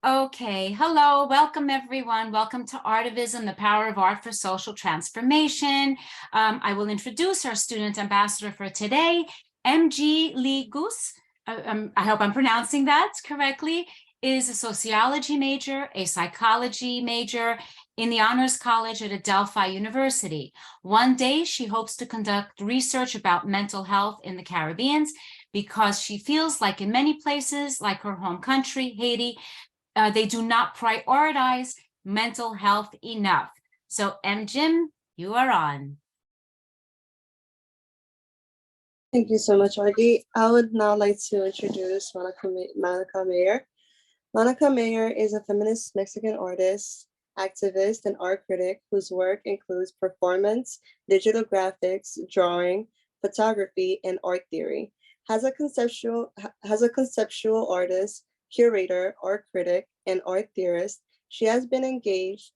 Okay, hello, welcome everyone. Welcome to Artivism, the power of art for social transformation. I will introduce our student ambassador for today, MG Lee Goose. I hope I'm pronouncing that correctly, is a sociology major, a psychology major in the Honors College at Adelphi University. One day, she hopes to conduct research about mental health in the Caribbean because she feels like in many places, like her home country, Haiti, they do not prioritize mental health enough. So Jim, you are on. Thank you so much, Argy. I would now like to introduce Mónica Mayer. Mónica Mayer is a feminist Mexican artist, activist, and art critic whose work includes performance, digital graphics, drawing, photography, and art theory. As a conceptual artist, curator, art critic, and art theorist, she has been engaged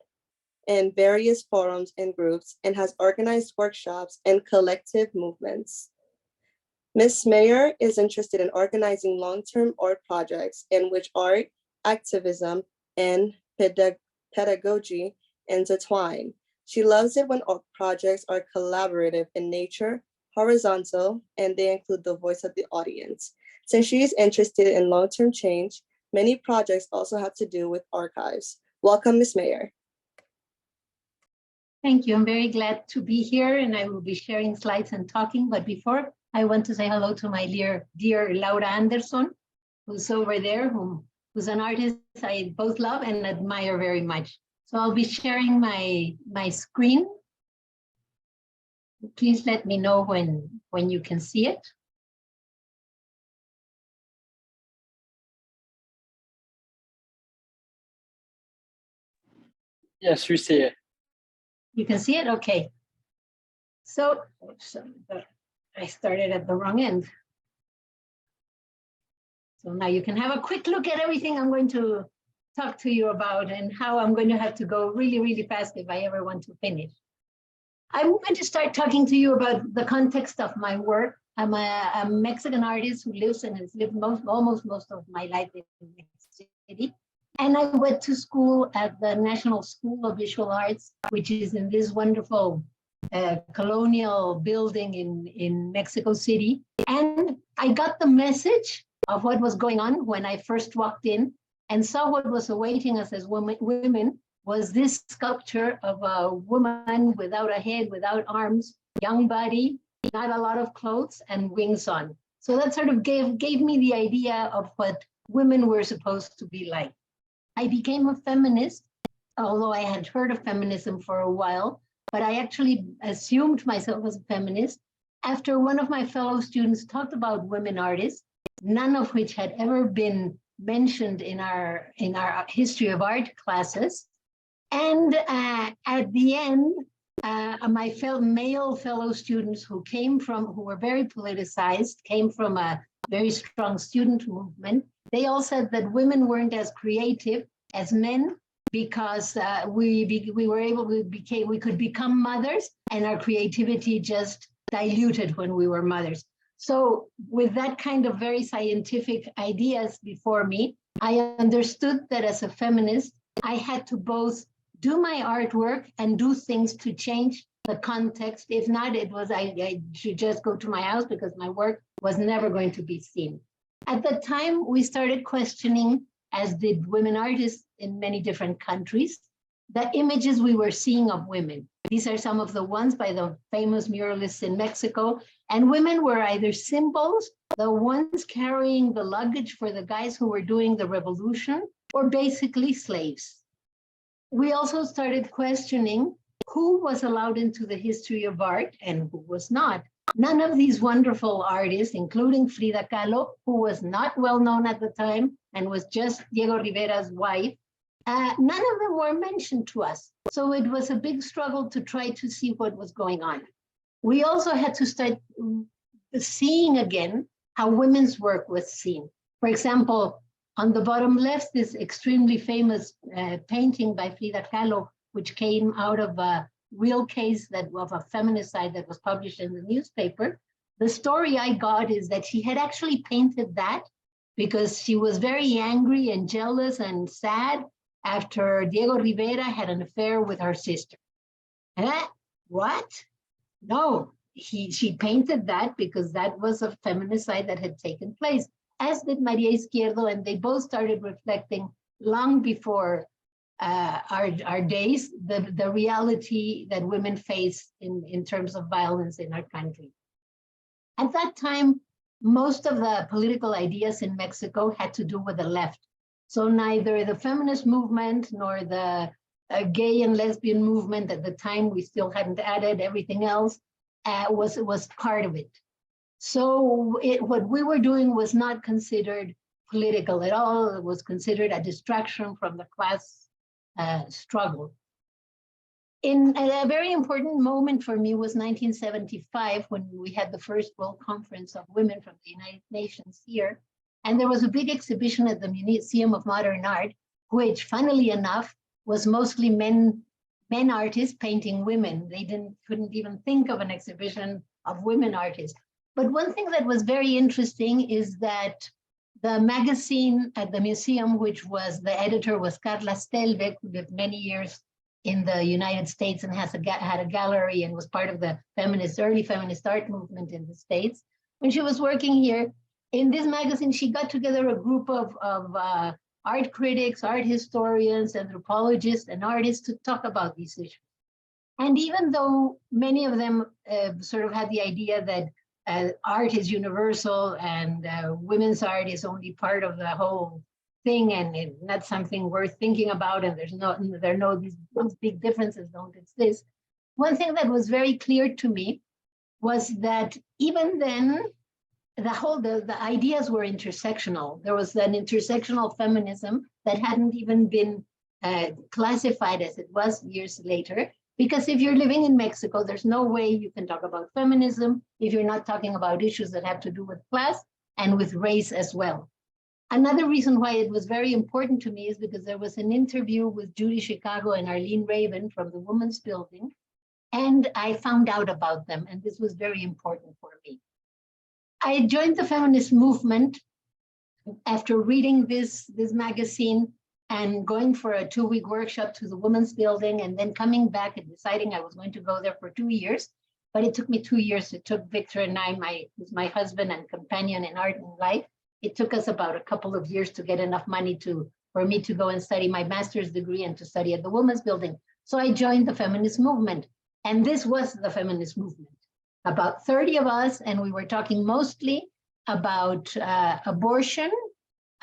in various forums and groups and has organized workshops and collective movements. Ms. Mayer is interested in organizing long-term art projects in which art, activism, and pedagogy intertwine. She loves it when art projects are collaborative in nature, horizontal, and they include the voice of the audience. Since she is interested in long-term change, many projects also have to do with archives. Welcome, Ms. Mayer. Thank you. I'm very glad to be here, and I will be sharing slides and talking. But before, I want to say hello to my dear Laura Anderson, who's over there, who's an artist I both love and admire very much. So I'll be sharing my screen. Please let me know when you can see it. Yes, we see it. You can see it? Okay. So I started at the wrong end. So now you can have a quick look at everything I'm going to talk to you about and how I'm going to have to go really, really fast if I ever want to finish. I'm going to start talking to you about the context of my work. I'm a Mexican artist who lives and has lived almost most of my life in Mexico City. And I went to school at the National School of Visual Arts, which is in this wonderful colonial building in Mexico City. And I got the message of what was going on when I first walked in and saw what was awaiting us as women was this sculpture of a woman without a head, without arms, young body, not a lot of clothes, and wings on. So that sort of gave me the idea of what women were supposed to be like. I became a feminist, although I had heard of feminism for a while, but I actually assumed myself as a feminist after one of my fellow students talked about women artists, none of which had ever been mentioned in our history of art classes. And at the end, my male fellow students who were very politicized, came from a very strong student movement, they all said that women weren't as creative as men because we could become mothers and our creativity just diluted when we were mothers. So with that kind of very scientific ideas before me, I understood that as a feminist, I had to both do my artwork and do things to change the context. If not, I should just go to my house because my work was never going to be seen. At the time, we started questioning, as did women artists in many different countries, the images we were seeing of women. These are some of the ones by the famous muralists in Mexico. And women were either symbols, the ones carrying the luggage for the guys who were doing the revolution, or basically slaves. We also started questioning who was allowed into the history of art and who was not. None of these wonderful artists, including Frida Kahlo, who was not well known at the time and was just Diego Rivera's wife, none of them were mentioned to us. So it was a big struggle to try to see what was going on. We also had to start seeing again how women's work was seen. For example, on the bottom left, this extremely famous painting by Frida Kahlo, which came out of a real case of a feminicide that was published in the newspaper. The story I got is that she had actually painted that because she was very angry and jealous and sad after Diego Rivera had an affair with her sister. What? No, she painted that because that was a feminicide that had taken place, as did Maria Izquierdo, and they both started reflecting long before our days, the reality that women face in terms of violence in our country. At that time, most of the political ideas in Mexico had to do with the left. So neither the feminist movement nor the gay and lesbian movement at the time, we still hadn't added everything else, was part of it. So what we were doing was not considered political at all. It was considered a distraction from the class struggle. A very important moment for me was 1975, when we had the first World Conference of Women from the United Nations here. And there was a big exhibition at the Museum of Modern Art, which, funnily enough, was mostly men artists painting women. They couldn't even think of an exhibition of women artists. But one thing that was very interesting is that the magazine at the museum, which was, the editor was Carla Stelbeck, who lived many years in the United States and had a gallery and was part of the early feminist art movement in the States. When she was working here, in this magazine, she got together a group of art critics, art historians, anthropologists, and artists to talk about these issues. And even though many of them sort of had the idea that art is universal and women's art is only part of the whole thing and not something worth thinking about, and these big differences don't exist. One thing that was very clear to me was that even then, the ideas were intersectional. There was an intersectional feminism that hadn't even been classified as it was years later. Because if you're living in Mexico, there's no way you can talk about feminism if you're not talking about issues that have to do with class and with race as well. Another reason why it was very important to me is because there was an interview with Judy Chicago and Arlene Raven from the Women's Building, and I found out about them, and this was very important for me. I joined the feminist movement after reading this magazine and going for a 2-week workshop to the Women's Building, and then coming back and deciding I was going to go there for 2 years. But it took me 2 years. It took Victor and I, who's my husband and companion in art and life, it took us about a couple of years to get enough money for me to go and study my master's degree and to study at the Women's Building. So I joined the feminist movement. And this was the feminist movement. About 30 of us, and we were talking mostly about abortion,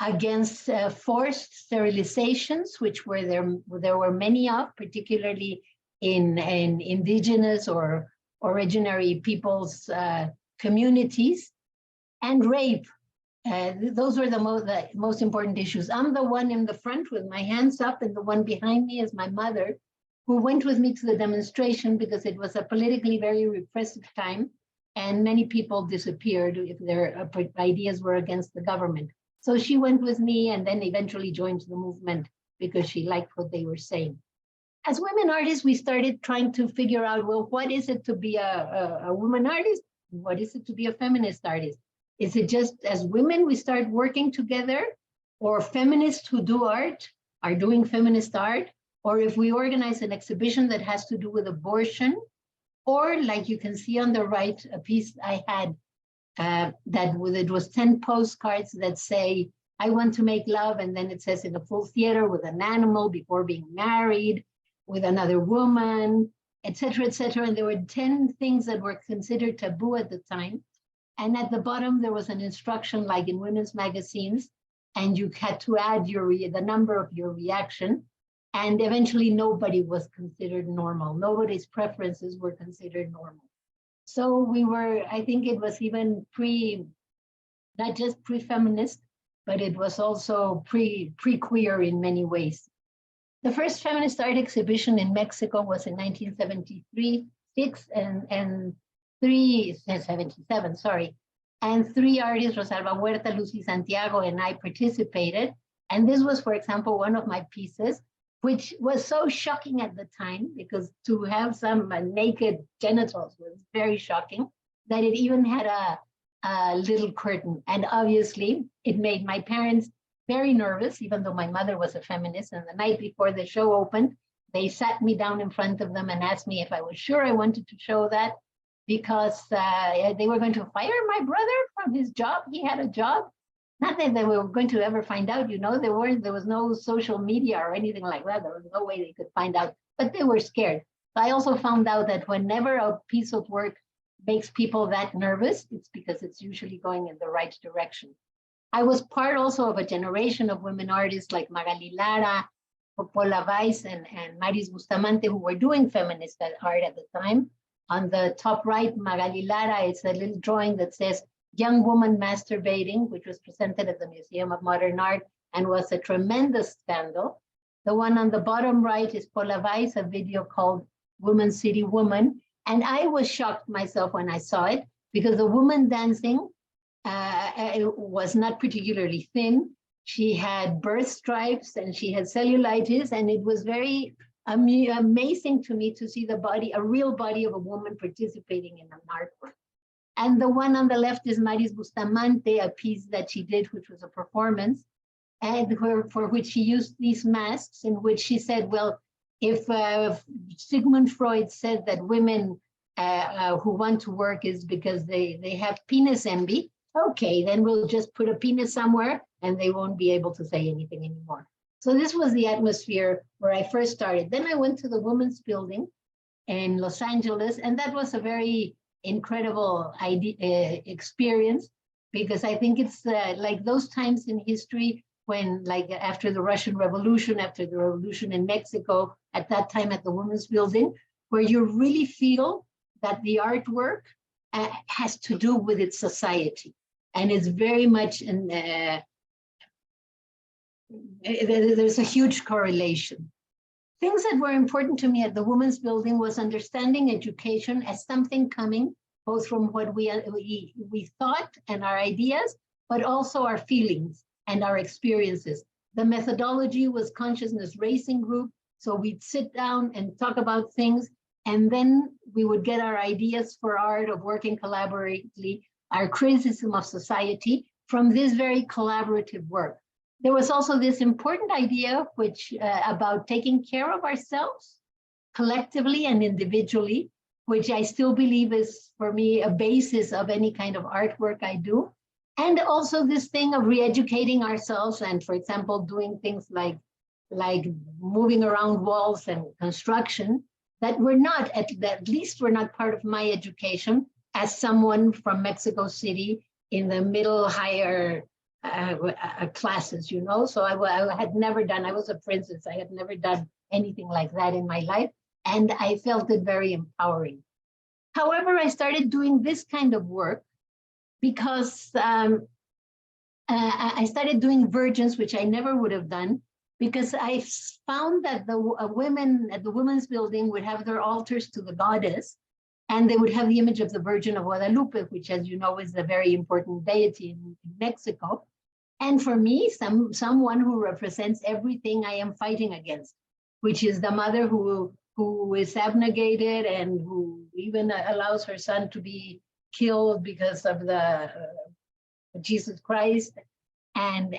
against forced sterilizations, which there were many of, particularly in indigenous or originary peoples' communities, and rape. Those were the most important issues. I'm the one in the front with my hands up, and the one behind me is my mother, who went with me to the demonstration because it was a politically very repressive time, and many people disappeared if their ideas were against the government. So she went with me and then eventually joined the movement because she liked what they were saying. As women artists, we started trying to figure out, well, what is it to be a woman artist? What is it to be a feminist artist? Is it just as women we start working together, or feminists who do art are doing feminist art? Or if we organize an exhibition that has to do with abortion, or like you can see on the right, a piece I had it was 10 postcards that say, I want to make love, and then it says in a full theater with an animal before being married, with another woman, et cetera, et cetera. And there were 10 things that were considered taboo at the time. And at the bottom, there was an instruction like in women's magazines, and you had to add the number of your reaction. And eventually nobody was considered normal. Nobody's preferences were considered normal. So we were, I think it was even not just pre-feminist, but it was also pre-queer in many ways. The first feminist art exhibition in Mexico was in 1973, 77, sorry. And 3 artists, Rosalba Huerta, Lucy Santiago, and I participated. And this was, for example, one of my pieces, which was so shocking at the time, because to have some naked genitals was very shocking, that it even had little curtain. And obviously, it made my parents very nervous, even though my mother was a feminist. And the night before the show opened, they sat me down in front of them and asked me if I was sure I wanted to show that, because they were going to fire my brother from his job. He had a job. Not that they were going to ever find out, there was no social media or anything like that. There was no way they could find out, but they were scared. I also found out that whenever a piece of work makes people that nervous, it's because it's usually going in the right direction. I was part also of a generation of women artists like Magali Lara, Popola Weiss, and Maris Bustamante, who were doing feminist art at the time. On the top right, Magali Lara, it's a little drawing that says young woman masturbating, which was presented at the Museum of Modern Art and was a tremendous scandal. The one on the bottom right is Pola Weiss, a video called Woman City Woman. And I was shocked myself when I saw it, because the woman dancing was not particularly thin. She had birth stripes and she had cellulitis, and it was very amazing to me to see the body, a real body of a woman participating in an artwork. And the one on the left is Maris Bustamante, a piece that she did, which was a performance, and for which she used these masks, in which she said, well, if Sigmund Freud said that women who want to work is because they have penis envy, okay, then we'll just put a penis somewhere and they won't be able to say anything anymore. So this was the atmosphere where I first started. Then I went to the Women's Building in Los Angeles, and that was a very incredible experience, because I think it's like those times in history when, like after the Russian Revolution, after the revolution in Mexico, at that time at the Women's Building, where you really feel that the artwork has to do with its society. And it's very much, there's a huge correlation. Things that were important to me at the Women's Building was understanding education as something coming both from what we thought and our ideas, but also our feelings and our experiences. The methodology was consciousness racing group. So we'd sit down and talk about things, and then we would get our ideas for art, of working collaboratively, our criticism of society from this very collaborative work. There was also this important idea which about taking care of ourselves collectively and individually, which I still believe is, for me, a basis of any kind of artwork I do. And also this thing of re-educating ourselves and, for example, doing things like moving around walls and construction that were not, at least were not part of my education as someone from Mexico City in the middle higher classes, you know? So I had never done, I was a princess, I had never done anything like that in my life. And I felt it very empowering. However, I started doing this kind of work because I started doing virgins, which I never would have done, because I found that the women at the Women's Building would have their altars to the goddess, and they would have the image of the Virgin of Guadalupe, which, as you know, is a very important deity in Mexico. And for me, someone who represents everything I am fighting against, which is the mother who is abnegated and who even allows her son to be killed because of the Jesus Christ, and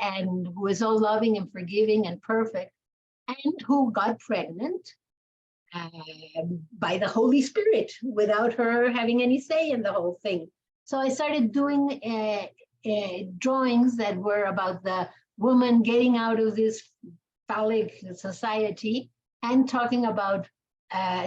who is so loving and forgiving and perfect, and who got pregnant by the Holy Spirit without her having any say in the whole thing. So I started doing drawings that were about the woman getting out of this phallic society and talking about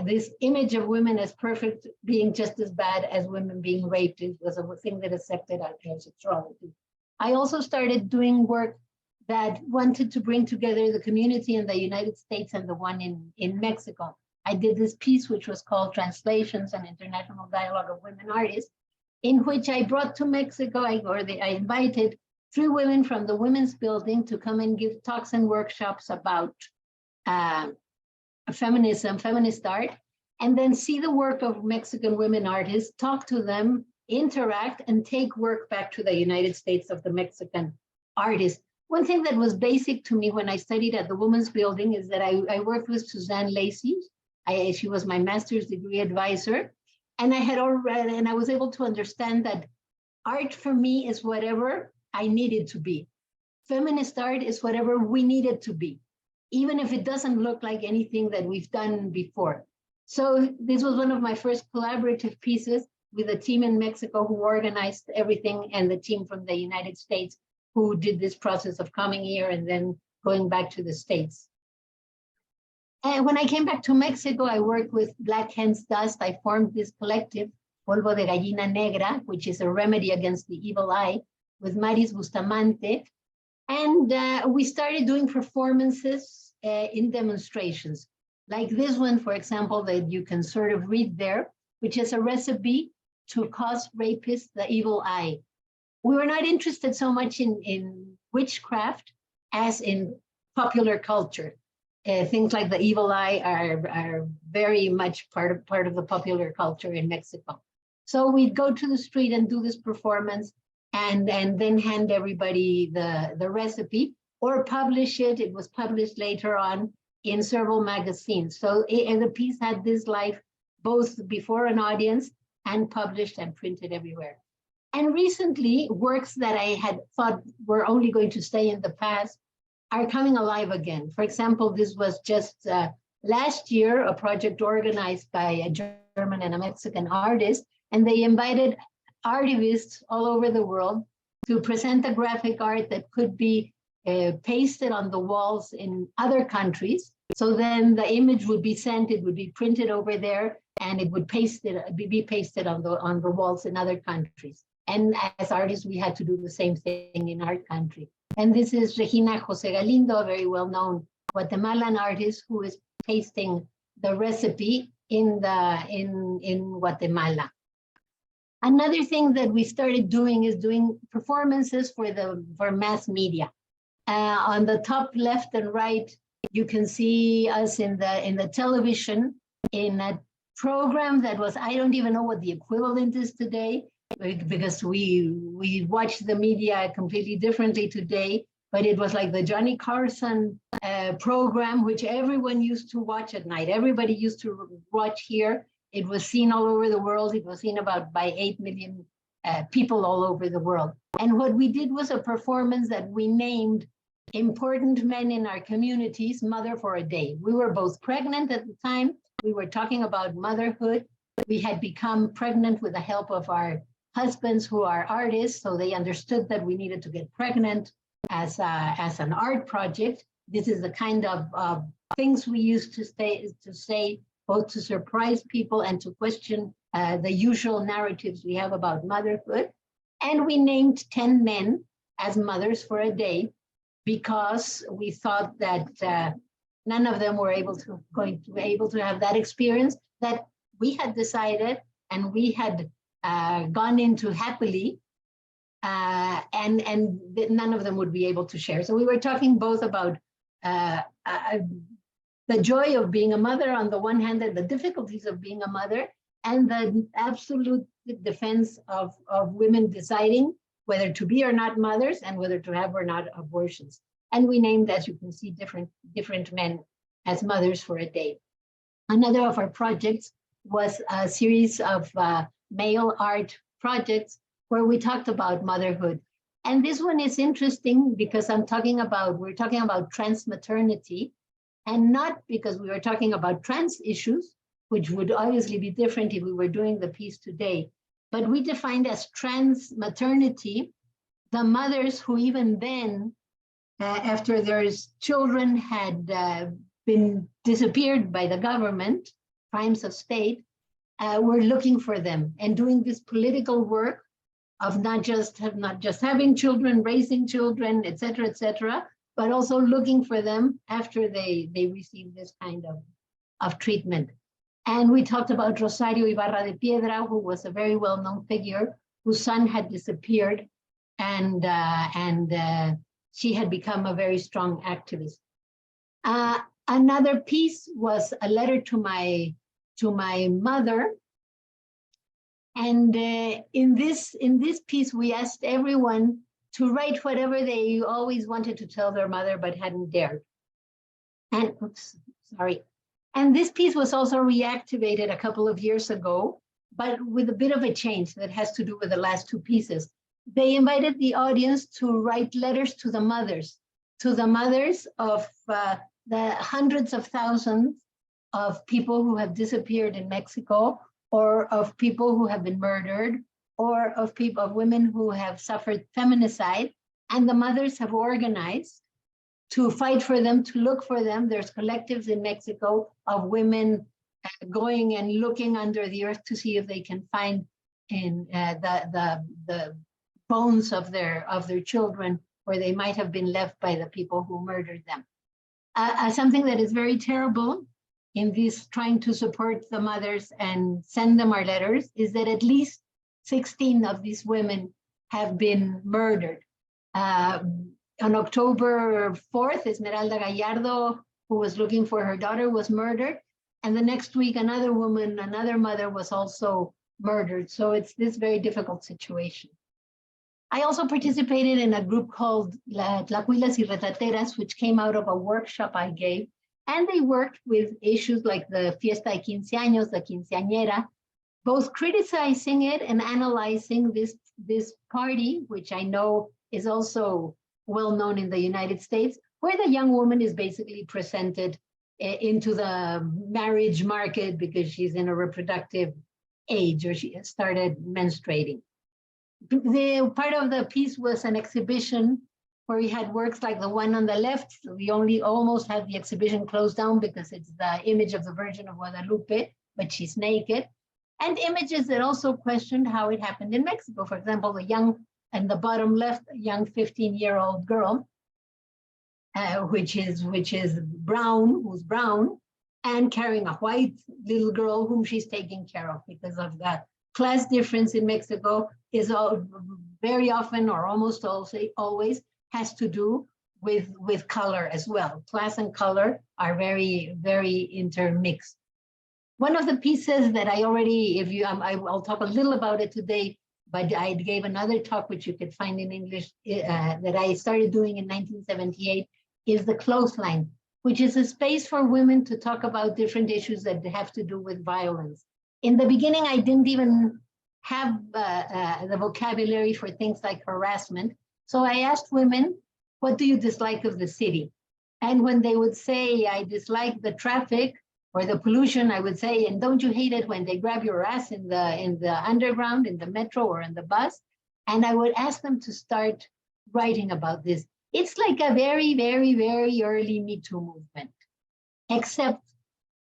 this image of women as perfect being just as bad as women being raped. It was a thing that accepted our sexuality. I also started doing work that wanted to bring together the community in the United States and the one in Mexico. I did this piece which was called Translations and International Dialogue of Women Artists, in which I brought to Mexico, I invited 3 women from the Women's Building to come and give talks and workshops about feminism, feminist art, and then see the work of Mexican women artists, talk to them, interact, and take work back to the United States of the Mexican artists. One thing that was basic to me when I studied at the Women's Building is that I worked with Suzanne Lacey. She was my master's degree advisor. And I had already, and I was able to understand that art for me is whatever I need it to be. Feminist art is whatever we need it to be, even if it doesn't look like anything that we've done before. So this was one of my first collaborative pieces with a team in Mexico who organized everything, and the team from the United States who did this process of coming here and then going back to the States. And when I came back to Mexico, I worked with Black Hen's Dust. I formed this collective, Polvo de Gallina Negra, which is a remedy against the evil eye, with Maris Bustamante. And we started doing performances in demonstrations, like this one, for example, that you can sort of read there, which is a recipe to cause rapists the evil eye. We were not interested so much in witchcraft as in popular culture. Things like the evil eye are very much part of the popular culture in Mexico. So we'd go to the street and do this performance, and then hand everybody the recipe or publish it. It was published later on in several magazines. So the piece had this life both before an audience and published and printed everywhere. And recently, works that I had thought were only going to stay in the past are coming alive again. For example, this was just last year, a project organized by a German and a Mexican artist, and they invited artivists all over the world to present a graphic art that could be pasted on the walls in other countries. So then the image would be sent, it would be printed over there, and it would be pasted on the walls in other countries. And as artists, we had to do the same thing in our country. And this is Regina Jose Galindo, a very well-known Guatemalan artist who is pasting the recipe in Guatemala. Another thing that we started doing is doing performances for mass media. On the top left and right, you can see us in the television in a program that was, I don't even know what the equivalent is today, because we watch the media completely differently today, but it was like the Johnny Carson program, which everyone used to watch at night. Everybody used to watch here. It was seen all over the world. It was seen by 8 million people all over the world. And what we did was a performance that we named important men in our communities, Mother for a Day. We were both pregnant at the time. We were talking about motherhood. We had become pregnant with the help of our husbands who are artists, so they understood that we needed to get pregnant as an art project. This is the kind of things we used to say, both to surprise people and to question the usual narratives we have about motherhood. And we named 10 men as mothers for a day because we thought that none of them were going to be able to have that experience that we had decided and we had gone into happily, and none of them would be able to share. So we were talking both about the joy of being a mother on the one hand, and the difficulties of being a mother, and the absolute defense of women deciding whether to be or not mothers and whether to have or not abortions. And we named, as you can see, different men as mothers for a day. Another of our projects was a series of male art projects where we talked about motherhood. And this one is interesting because we're talking about trans maternity, and not because we were talking about trans issues, which would obviously be different if we were doing the piece today. But we defined as trans maternity the mothers who even then, after their children had been disappeared by the government, crimes of state, were looking for them and doing this political work of not just having children, raising children, et cetera, but also looking for them after they received this kind of treatment. And we talked about Rosario Ibarra de Piedra, who was a very well-known figure whose son had disappeared, and she had become a very strong activist. Another piece was a letter to my mother. And in this piece, we asked everyone to write whatever they always wanted to tell their mother but hadn't dared. And this piece was also reactivated a couple of years ago but with a bit of a change that has to do with the last two pieces. They invited the audience to write letters to the mothers of the hundreds of thousands of people who have disappeared in Mexico, or of people who have been murdered, or of women who have suffered feminicide, and the mothers have organized to fight for them, to look for them. There's collectives in Mexico of women going and looking under the earth to see if they can find in the bones of their children where they might have been left by the people who murdered them. Something that is very terrible in this trying to support the mothers and send them our letters is that at least 16 of these women have been murdered. On October 4th, Esmeralda Gallardo, who was looking for her daughter, was murdered. And the next week, another woman, another mother was also murdered. So it's this very difficult situation. I also participated in a group called Tlacuilas y Retrateras, which came out of a workshop I gave. And they worked with issues like the Fiesta de 15 años, the quinceañera, both criticizing it and analyzing this party, which I know is also well known in the United States, where the young woman is basically presented into the marriage market because she's in a reproductive age or she has started menstruating. The part of the piece was an exhibition where we had works like the one on the left. We almost had the exhibition closed down because it's the image of the Virgin of Guadalupe, but she's naked. And images that also questioned how it happened in Mexico. For example, the young, and the bottom left, young 15-year-old girl, which is brown, who's brown, and carrying a white little girl whom she's taking care of because of the class difference in Mexico is very often or almost always has to do with color as well. Class and color are very, very intermixed. One of the pieces that I already, I'll talk a little about it today, but I gave another talk, which you could find in English, that I started doing in 1978, is the Clothesline, which is a space for women to talk about different issues that have to do with violence. In the beginning, I didn't even have the vocabulary for things like harassment. So I asked women, what do you dislike of the city? And when they would say, I dislike the traffic or the pollution, I would say, and don't you hate it when they grab your ass in the underground, in the metro or in the bus? And I would ask them to start writing about this. It's like a very, very, very early Me Too movement, except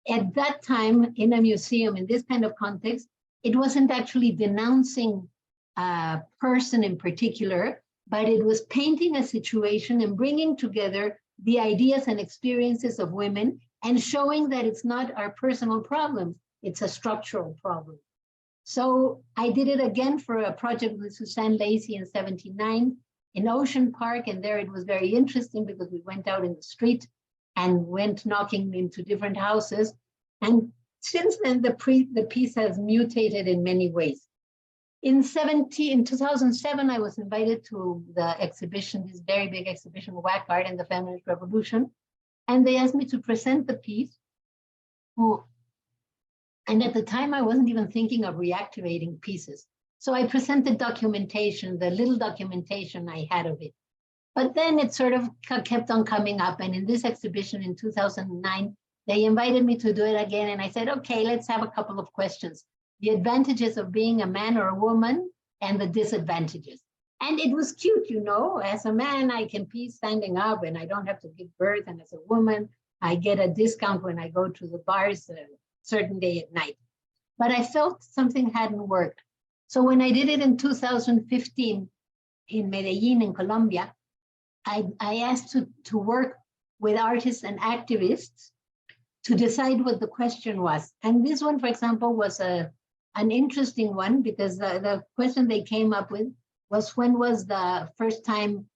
at that time in a museum, in this kind of context, it wasn't actually denouncing a person in particular, but it was painting a situation and bringing together the ideas and experiences of women and showing that it's not our personal problems, it's a structural problem. So I did it again for a project with Suzanne Lacey in '79 in Ocean Park, and there it was very interesting because we went out in the street and went knocking into different houses. And since then, the piece has mutated in many ways. In 2007, I was invited to the exhibition, this very big exhibition, Whack Art and the Feminist Revolution. And they asked me to present the piece. And at the time, I wasn't even thinking of reactivating pieces. So I presented documentation, the little documentation I had of it. But then it sort of kept on coming up. And in this exhibition in 2009, they invited me to do it again. And I said, okay, let's have a couple of questions. The advantages of being a man or a woman and the disadvantages. And it was cute, you know, as a man, I can pee standing up and I don't have to give birth. And as a woman, I get a discount when I go to the bars a certain day at night. But I felt something hadn't worked. So when I did it in 2015 in Medellin in Colombia, I asked to work with artists and activists to decide what the question was. And this one, for example, was an interesting one because the question they came up with was, when was the first time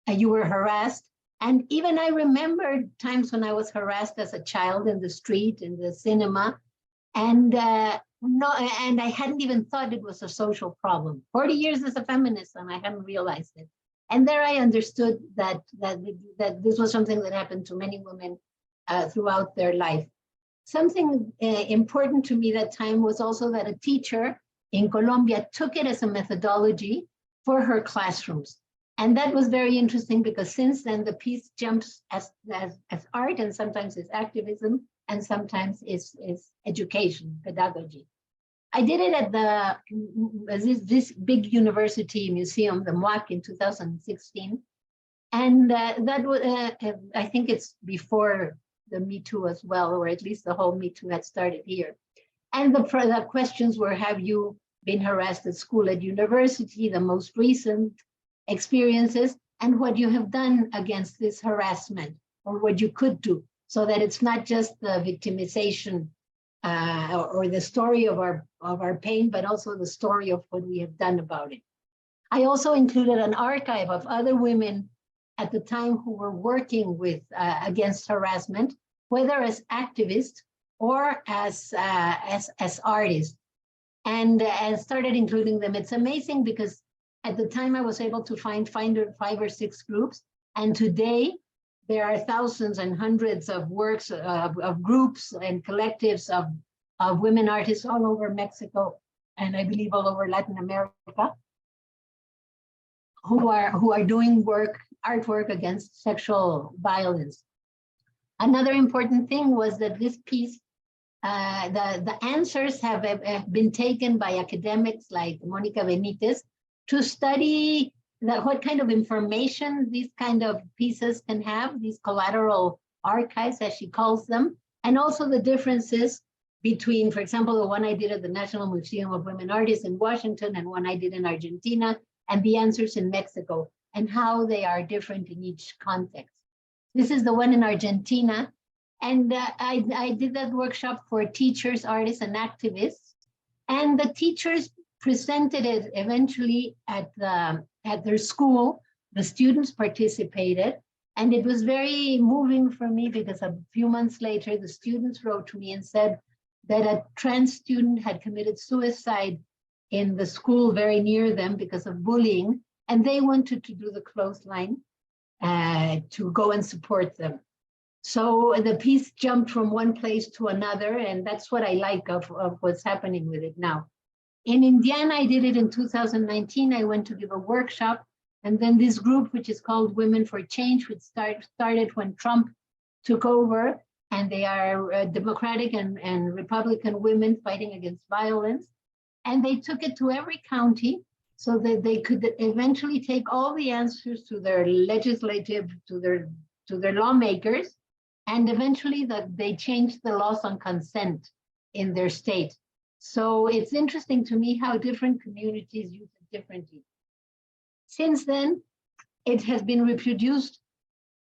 you were harassed? And even I remembered times when I was harassed as a child in the street, in the cinema, and I hadn't even thought it was a social problem. 40 years as a feminist, and I hadn't realized it. And there I understood that this was something that happened to many women throughout their life. Something important to me that time was also that a teacher in Colombia took it as a methodology for her classrooms. And that was very interesting because since then the piece jumps as art, and sometimes it's activism, and sometimes it's education, pedagogy. I did it at this big university museum, the MUAC, in 2016. And that was, I think it's before the Me Too as well, or at least the whole Me Too had started here. And the questions were, have you been harassed at school, at university, the most recent experiences, and what you have done against this harassment, or what you could do, so that it's not just the victimization or the story of our pain, but also the story of what we have done about it. I also included an archive of other women at the time who were working with against harassment, whether as activists or as artists, and started including them. It's amazing because at the time I was able to find 5 or 6 groups, and today there are thousands and hundreds of works of groups and collectives of women artists all over Mexico, and I believe all over Latin America, who are doing artwork against sexual violence. Another important thing was that this piece, the answers have been taken by academics like Mónica Benítez to study what kind of information these kind of pieces can have, these collateral archives, as she calls them, and also the differences between, for example, the one I did at the National Museum of Women Artists in Washington and one I did in Argentina, and the answers in Mexico, and how they are different in each context. This is the one in Argentina, and I did that workshop for teachers, artists, and activists, and the teachers presented it eventually at their school. The students participated, and it was very moving for me because a few months later, the students wrote to me and said that a trans student had committed suicide in the school very near them because of bullying, and they wanted to do the clothesline to go and support them. So the piece jumped from one place to another, and that's what I like of what's happening with it now. In Indiana, I did it in 2019. I went to give a workshop, and then this group, which is called Women for Change, which started when Trump took over, and they are Democratic and Republican women fighting against violence. And they took it to every county so that they could eventually take all the answers to their legislative, to their lawmakers, and eventually they changed the laws on consent in their state. So it's interesting to me how different communities use it differently. Since then, it has been reproduced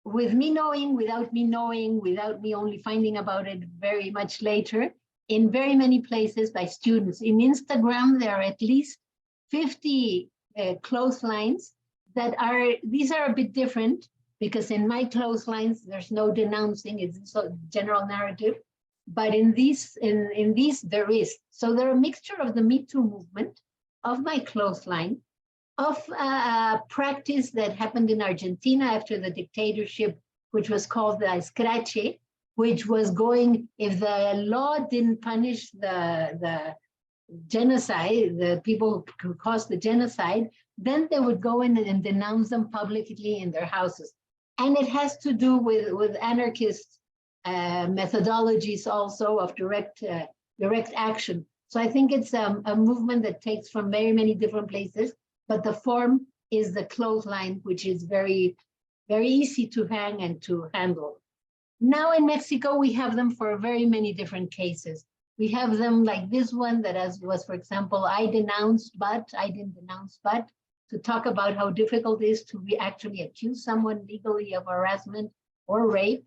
with me knowing, without me knowing, without me only finding about it very much later, in very many places by students. In Instagram, there are at least 50 clotheslines that these are a bit different, because in my clotheslines, there's no denouncing, it's a general narrative. But in these, there is. So they're a mixture of the Me Too movement, of my clothesline, of a practice that happened in Argentina after the dictatorship, which was called the escrache, which was going, if the law didn't punish the genocide, the people who caused the genocide, then they would go in and denounce them publicly in their houses. And it has to do with anarchist methodologies also of direct action. So I think it's a movement that takes from very many different places, but the form is the clothesline, which is very, very easy to hang and to handle. Now in Mexico, we have them for very many different cases. We have them like this one that was, for example, I denounced, but I didn't denounce, but, to talk about how difficult it is to actually accuse someone legally of harassment or rape.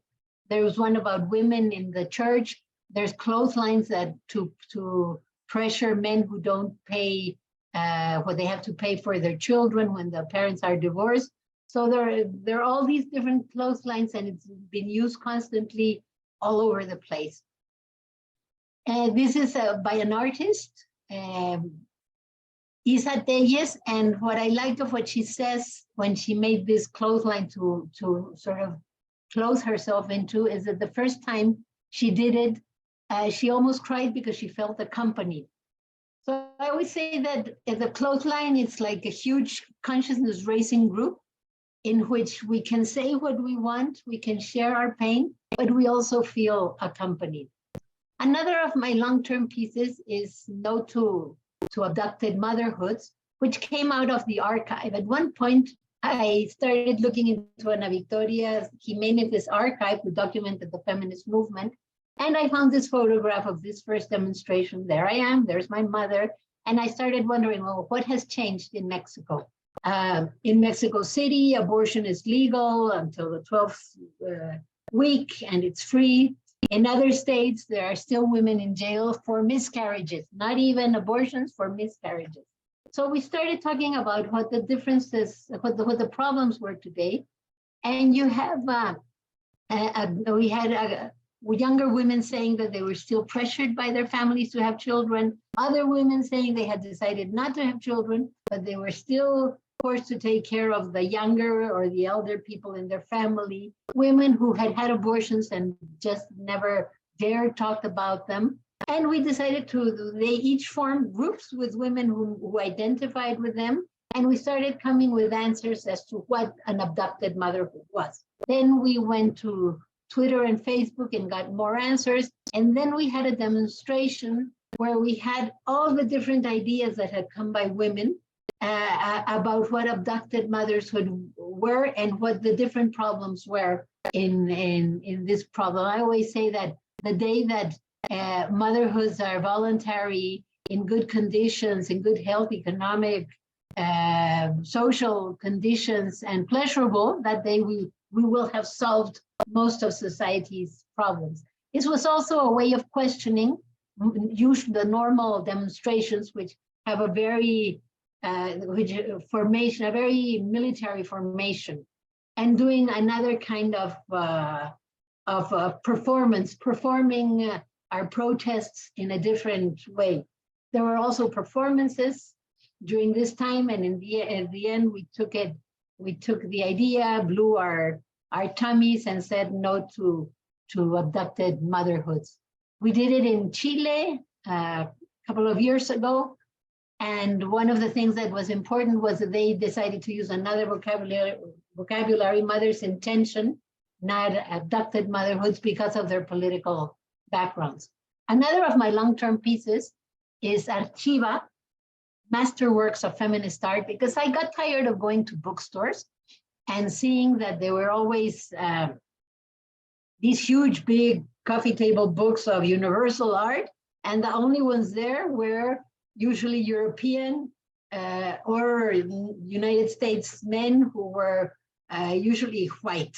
There's one about women in the church. There's clotheslines that to pressure men who don't pay what they have to pay for their children when the parents are divorced. So there are all these different clotheslines, and it's been used constantly all over the place. This is by an artist, Isa Telles, and what I like of what she says when she made this clothesline to sort of close herself into is that the first time she did it, she almost cried because she felt accompanied. So I always say that the Clothesline is like a huge consciousness raising group in which we can say what we want, we can share our pain, but we also feel accompanied. Another of my long-term pieces is Note to Abducted Motherhoods, which came out of the archive. At one point, I started looking into Ana Victoria Jimenez's archive, who documented the feminist movement. And I found this photograph of this first demonstration. There I am, there's my mother. And I started wondering, well, what has changed in Mexico? In Mexico City, abortion is legal until the 12th week, and it's free. In other states, there are still women in jail for miscarriages, not even abortions, for miscarriages. So we started talking about what the differences, what the problems were today. And you have, we had younger women saying that they were still pressured by their families to have children. Other women saying they had decided not to have children, but they were still forced to take care of the younger or the elder people in their family. Women who had had abortions and just never dared talk about them. And we decided they each formed groups with women who identified with them. And we started coming with answers as to what an abducted motherhood was. Then we went to Twitter and Facebook and got more answers. And then we had a demonstration where we had all the different ideas that had come by women about what abducted motherhood were and what the different problems were in this problem. I always say that the day that motherhoods are voluntary, in good conditions, in good health, economic, social conditions, and pleasurable, that day we will have solved most of society's problems. This was also a way of questioning the normal demonstrations, which have a very formation, a very military formation, and doing another kind of performance, performing our protests in a different way. There were also performances during this time, and at the end, we took the idea, blew our tummies, and said no to abducted motherhoods. We did it in Chile a couple of years ago. And one of the things that was important was that they decided to use another vocabulary, mother's intention, not abducted motherhoods, because of their political backgrounds. Another of my long-term pieces is Archiva, Masterworks of Feminist Art, because I got tired of going to bookstores and seeing that there were always these huge, big coffee table books of universal art, and the only ones there were usually European or United States men who were usually white.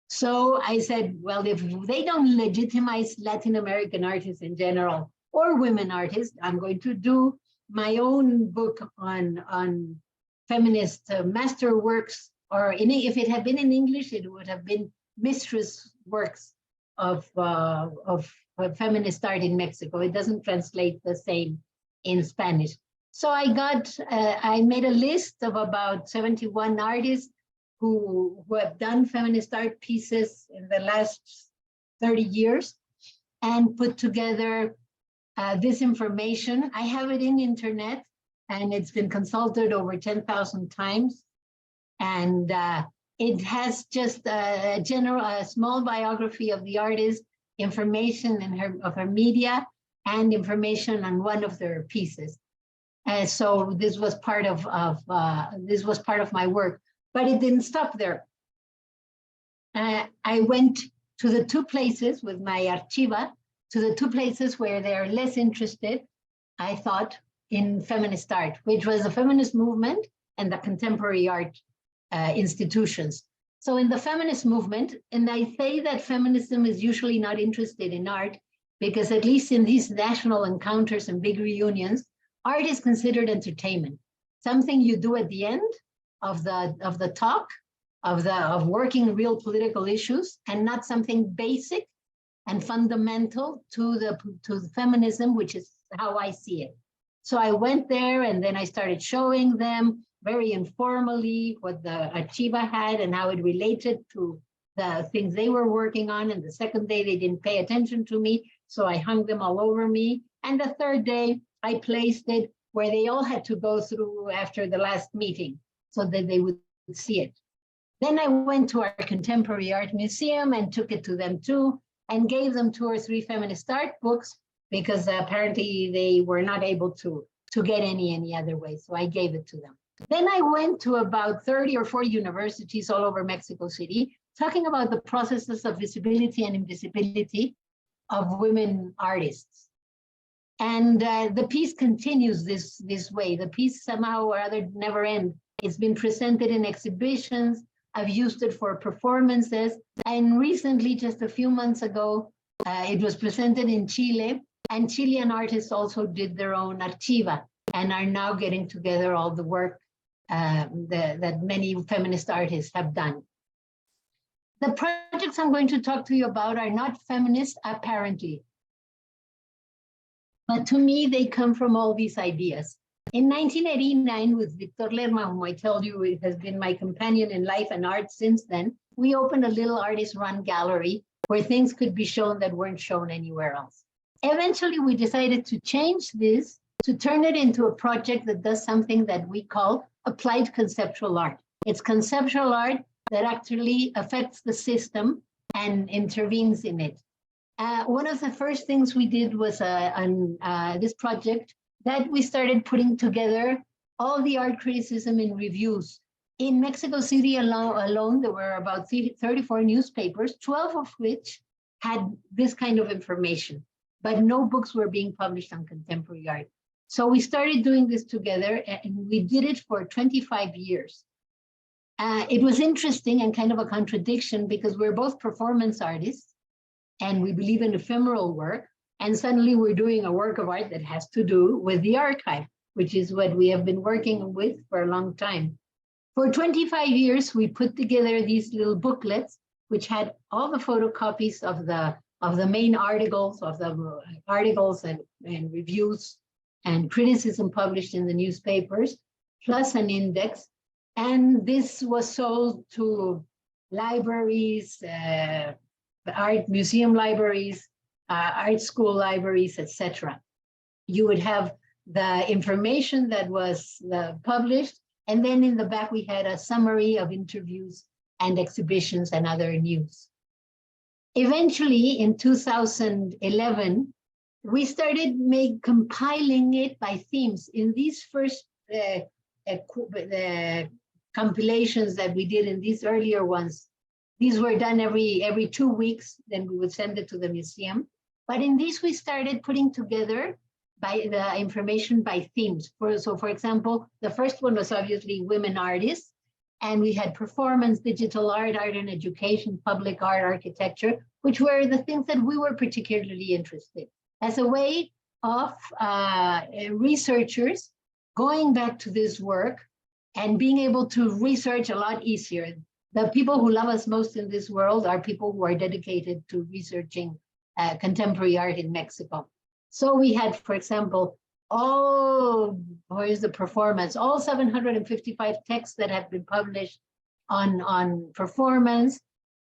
So I said, well, if they don't legitimize Latin American artists in general, or women artists, I'm going to do my own book on feminist masterworks, or if it had been in English, it would have been mistress works of feminist art in Mexico. It doesn't translate the same in Spanish. So I made a list of about 71 artists who have done feminist art pieces in the last 30 years and put together this information. I have it in internet, and it's been consulted over 10,000 times. And it has just a small biography of the artist, information of her media, and information on one of their pieces. So this was part of my work, but it didn't stop there. I went to the two places with my Archiva, to the two places where they're less interested, I thought, in feminist art, which was the feminist movement and the contemporary art institutions. So in the feminist movement, and I say that feminism is usually not interested in art, because at least in these national encounters and big reunions, art is considered entertainment, something you do at the end of the talk, of working real political issues, and not something basic and fundamental to the feminism, which is how I see it. So I went there, and then I started showing them very informally what the Archiva had and how it related to the things they were working on. And the second day, they didn't pay attention to me, so I hung them all over me. And the third day, I placed it where they all had to go through after the last meeting so that they would see it. Then I went to our contemporary art museum and took it to them too, and gave them 2 or 3 feminist art books because apparently they were not able to get any other way. So I gave it to them. Then I went to about 30 or 40 universities all over Mexico City, talking about the processes of visibility and invisibility of women artists. And the piece continues this way. The piece somehow or other never ends. It's been presented in exhibitions. I've used it for performances. And recently, just a few months ago, it was presented in Chile. And Chilean artists also did their own Archiva and are now getting together all the work that many feminist artists have done. The projects I'm going to talk to you about are not feminist, apparently. But to me, they come from all these ideas. In 1989, with Victor Lerma, whom I told you it has been my companion in life and art since then, we opened a little artist-run gallery where things could be shown that weren't shown anywhere else. Eventually, we decided to change this, to turn it into a project that does something that we call applied conceptual art. It's conceptual art that actually affects the system and intervenes in it. One of the first things we did was on this project that we started putting together all the art criticism in reviews. In Mexico City alone, there were about 34 newspapers, 12 of which had this kind of information, but no books were being published on contemporary art. So we started doing this together, and we did it for 25 years. It was interesting and kind of a contradiction because we're both performance artists and we believe in ephemeral work. And suddenly we're doing a work of art that has to do with the archive, which is what we have been working with for a long time. For 25 years, we put together these little booklets, which had all the photocopies of the main articles, and reviews and criticism published in the newspapers, plus an index. And this was sold to libraries, art museum libraries, art school libraries, etc. You would have the information that was published, and then in the back we had a summary of interviews and exhibitions and other news. Eventually, in 2011, we started compiling it by themes. In these first compilations that we did in these earlier ones, these were done every 2 weeks, then we would send it to the museum. But in these, we started putting together by the information by themes. So for example, the first one was obviously women artists, and we had performance, digital art, art and education, public art, architecture, which were the things that we were particularly interested in, as a way of researchers going back to this work and being able to research a lot easier. The people who love us most in this world are people who are dedicated to researching contemporary art in Mexico. So we had, for example, where's the performance? All 755 texts that have been published on performance,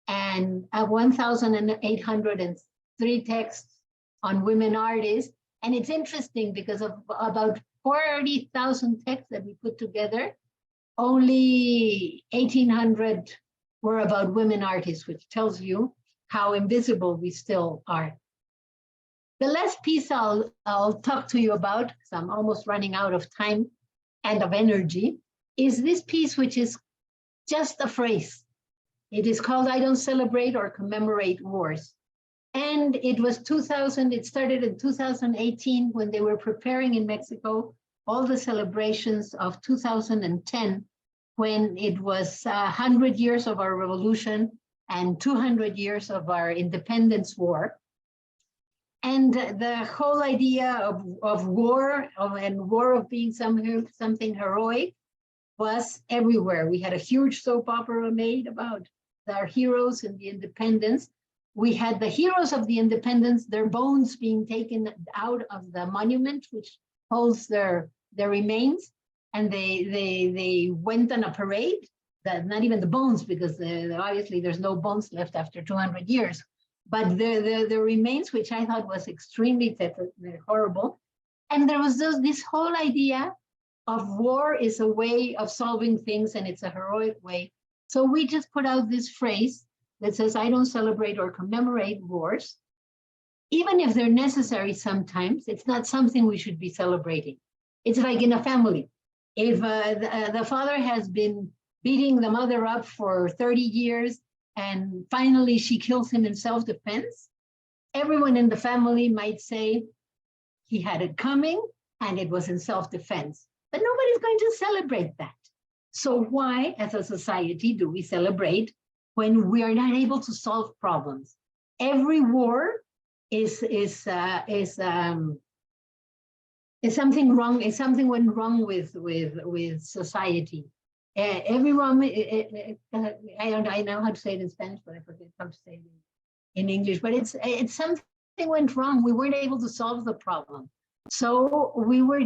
and 1,803 texts on women artists. And it's interesting because of about 40,000 texts that we put together, only 1,800 were about women artists, which tells you how invisible we still are. The last piece I'll talk to you about, because I'm almost running out of time and of energy, is this piece, which is just a phrase. It is called I Don't Celebrate or Commemorate Wars. And it was it started in 2018 when they were preparing in Mexico all the celebrations of 2010, when it was 100 years of our revolution and 200 years of our independence war. And the whole idea of war and war of being something heroic was everywhere. We had a huge soap opera made about our heroes and the independence. We had the heroes of the independence, their bones being taken out of the monument, which holds their remains. And they went on a parade, not even the bones, because obviously there's no bones left after 200 years. But the remains, which I thought was extremely horrible, And there was this whole idea of war is a way of solving things and it's a heroic way. So we just put out this phrase that says, I don't celebrate or commemorate wars. Even if they're necessary sometimes, it's not something we should be celebrating. It's like in a family. If the father has been beating the mother up for 30 years and finally she kills him in self-defense, everyone in the family might say he had it coming and it was in self-defense. But nobody's going to celebrate that. So why, as a society, do we celebrate when we are not able to solve problems? Every war is something wrong. Is something went wrong with society. Everyone, I know how to say it in Spanish, but I forget how to say it in English. But it's something went wrong. We weren't able to solve the problem. So we were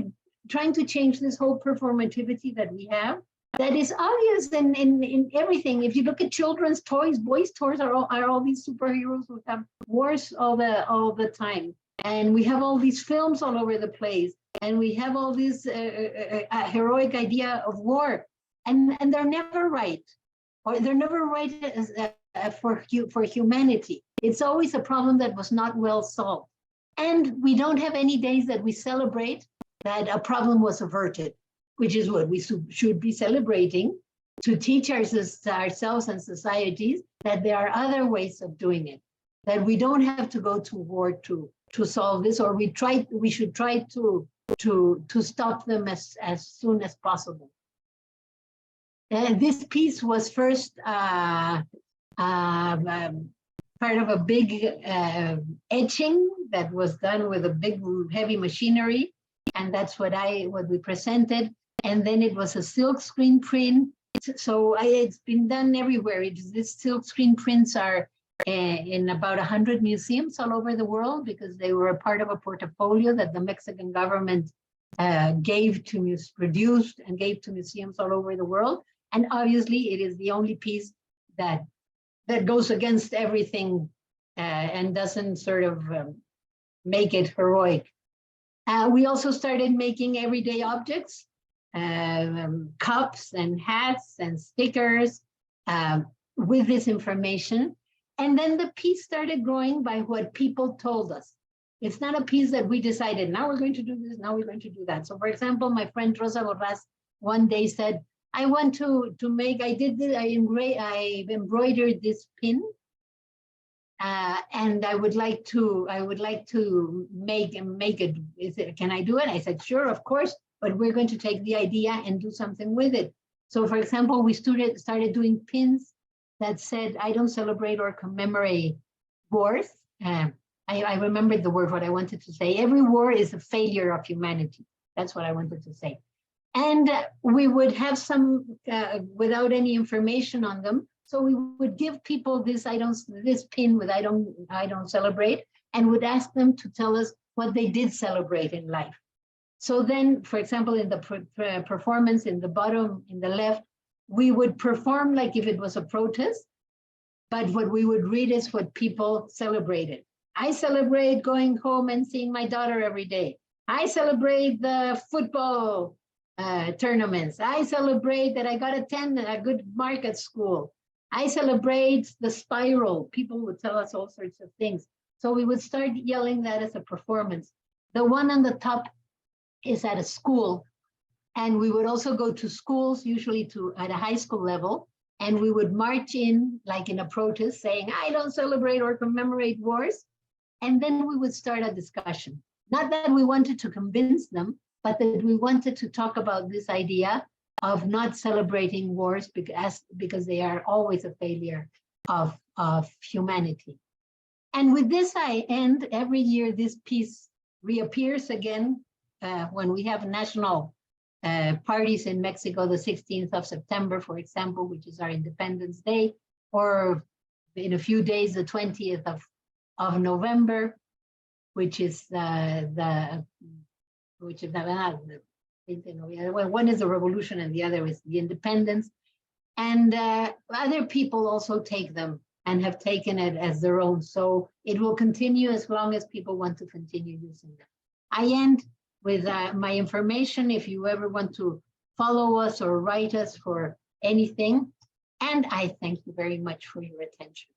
trying to change this whole performativity that we have. That is obvious in everything. If you look at children's toys, boys' toys are all these superheroes who have wars all the time, and we have all these films all over the place, and we have all this heroic idea of war, and they're never right, or they're never right for humanity. It's always a problem that was not well solved, and we don't have any days that we celebrate that a problem was averted, which is what we should be celebrating, to teach ourselves and societies that there are other ways of doing it, that we don't have to go to war to solve this, or we should try to stop them as soon as possible. And this piece was first part of a big etching that was done with a big heavy machinery, and that's what we presented. And then it was a silk screen print. So it's been done everywhere. These silk screen prints are in about 100 museums all over the world, because they were a part of a portfolio that the Mexican government produced and gave to museums all over the world. And obviously it is the only piece that goes against everything and doesn't sort of make it heroic. We also started making everyday objects, cups and hats and stickers with this information. And then the piece started growing by what people told us. It's not a piece that we decided, now we're going to do this, now we're going to do that. So for example, my friend Rosa Borras one day said, I want to make, I embroidered this pin, and I would like to make it, can I do it? I said, sure, of course, but we're going to take the idea and do something with it. So for example, we started doing pins that said, I don't celebrate or commemorate wars. I remembered the word, what I wanted to say. Every war is a failure of humanity. That's what I wanted to say. And we would have some without any information on them. So we would give people this pin with I don't celebrate, and would ask them to tell us what they did celebrate in life. So then, for example, in the performance in the bottom, in the left, we would perform like if it was a protest, but what we would read is what people celebrated. I celebrate going home and seeing my daughter every day. I celebrate the football tournaments. I celebrate that I got a good mark at school. I celebrate the spiral. People would tell us all sorts of things. So we would start yelling that as a performance. The one on the top is at a school. And we would also go to schools, usually at a high school level, and we would march in like in a protest saying, I don't celebrate or commemorate wars. And then we would start a discussion. Not that we wanted to convince them, but that we wanted to talk about this idea of not celebrating wars because they are always a failure of humanity. And with this, I end. Every year, this piece reappears again when we have national parties in Mexico, the 16th of September, for example, which is our Independence Day, or in a few days, the 20th of November, which is one is the revolution and the other is the independence. And other people also take them and have taken it as their own. So it will continue as long as people want to continue using them. I end my information if you ever want to follow us or write us for anything. And I thank you very much for your attention.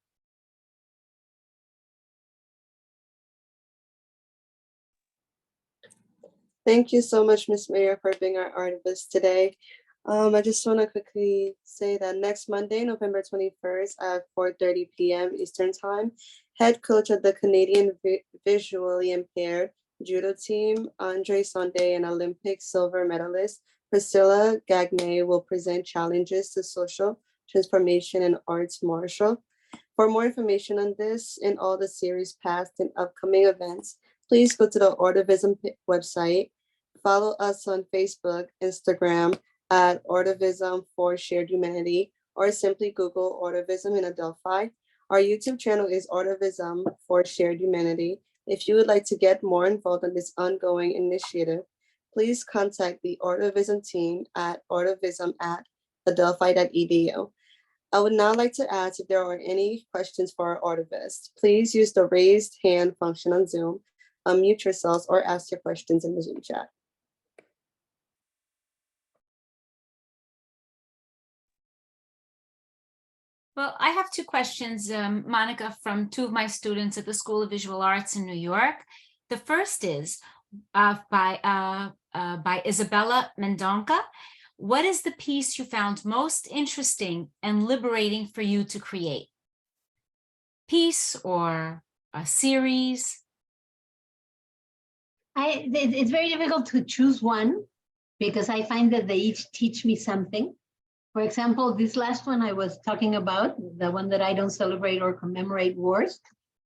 Thank you so much, Ms. Mayer, for being our artivist today. I just want to quickly say that next Monday, November 21st at 4:30 p.m. Eastern Time, head coach of the Canadian Visually Impaired Judo team, Andre Sonde, and Olympic silver medalist Priscilla Gagne will present challenges to social transformation and arts martial. For more information on this and all the series past and upcoming events, please go to the ARTIVISM website. Follow us on Facebook, Instagram at ARTIVISM for Shared Humanity, or simply Google ARTIVISM in Adelphi. Our YouTube channel is ARTIVISM for Shared Humanity. If you would like to get more involved in this ongoing initiative, please contact the ARTIVISM team at artivism@adelphi.edu. I would now like to ask if there are any questions for our artivists. Please use the raised hand function on Zoom, unmute yourselves, or ask your questions in the Zoom chat. Well, I have two questions, Monica, from two of my students at the School of Visual Arts in New York. The first is by Isabella Mendonca. What is the piece you found most interesting and liberating for you to create? Piece or a series? It's very difficult to choose one because I find that they each teach me something. For example, this last one I was talking about, the one that I don't celebrate or commemorate wars,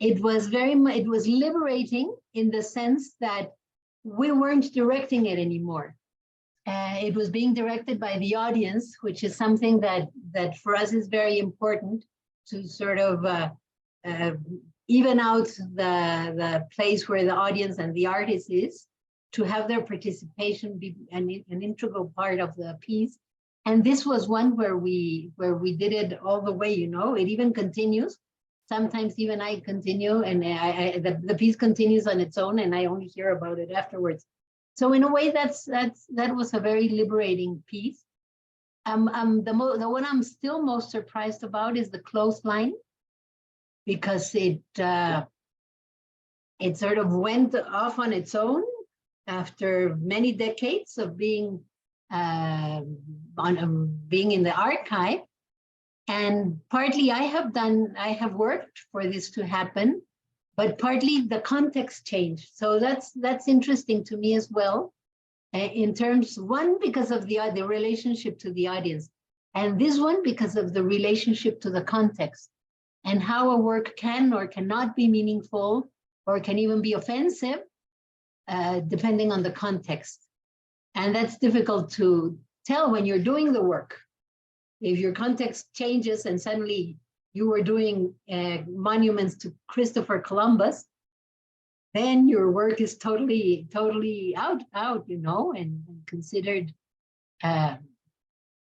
it was liberating in the sense that we weren't directing it anymore. It was being directed by the audience, which is something that for us is very important to sort of even out the place where the audience and the artist is, to have their participation be an integral part of the piece. And this was one where we did it all the way, you know. It even continues. Sometimes even I continue, and the piece continues on its own, and I only hear about it afterwards. So in a way, that was a very liberating piece. The one I'm still most surprised about is the Clothesline, because it sort of went off on its own after many decades of being in the archive. And partly I have worked for this to happen, but partly the context changed. So that's interesting to me as well, in terms, one, because of the relationship to the audience, and this one because of the relationship to the context, and how a work can or cannot be meaningful, or can even be offensive, depending on the context. And that's difficult to tell when you're doing the work. If your context changes and suddenly you were doing monuments to Christopher Columbus, then your work is totally out, you know, and considered